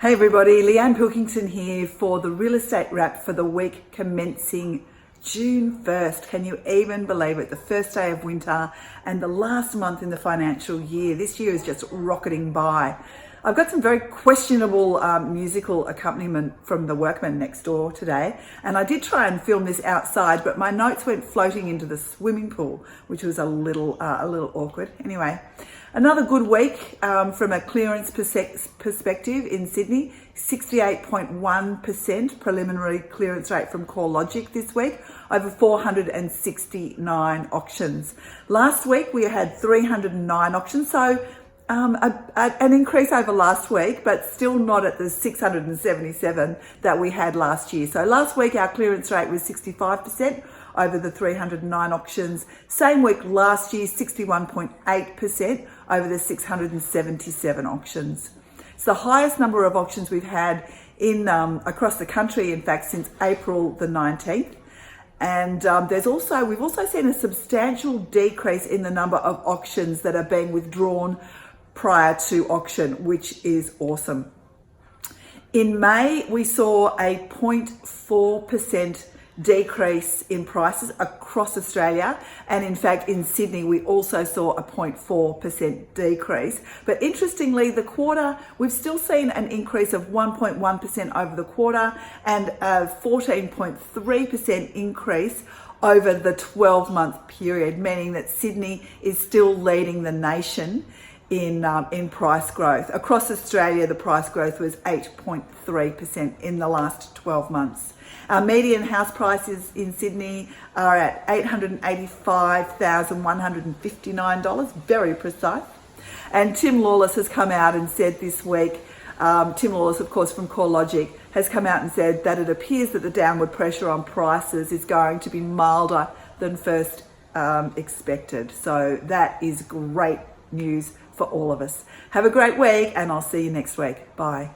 Hey everybody, Leanne Pilkington here for the real estate wrap for the week commencing June 1st. Can you even believe it? The first day of winter and the last month in the financial year. This year is just rocketing by. I've got some very questionable musical accompaniment from the workmen next door today, and I did try and film this outside, but my notes went floating into the swimming pool, which was a little awkward. Anyway, another good week from a clearance perspective in Sydney. 68.1% preliminary clearance rate from CoreLogic this week, over 469 auctions. Last week we had 309 auctions, so an increase over last week, but still not at the 677 that we had last year. So last week our clearance rate was 65% over the 309 auctions. Same week last year, 61.8% over the 677 auctions. It's the highest number of auctions we've had in across the country, in fact, since April the 19th. And we've also seen a substantial decrease in the number of auctions that are being withdrawn prior to auction, which is awesome. In May, we saw a 0.4% decrease in prices across Australia, and in fact in Sydney we also saw a 0.4% decrease. But interestingly, the quarter, we've still seen an increase of 1.1% over the quarter and a 14.3% increase over the 12-month period, meaning that Sydney is still leading the nation in price growth. Across Australia, the price growth was 8.3% in the last 12 months. Our median house prices in Sydney are at $885,159, very precise. And Tim Lawless has come out and said this week, Tim Lawless, of course, from CoreLogic, has come out and said that it appears that the downward pressure on prices is going to be milder than first expected. So that is great news for all of us. Have a great week, and I'll see you next week. Bye.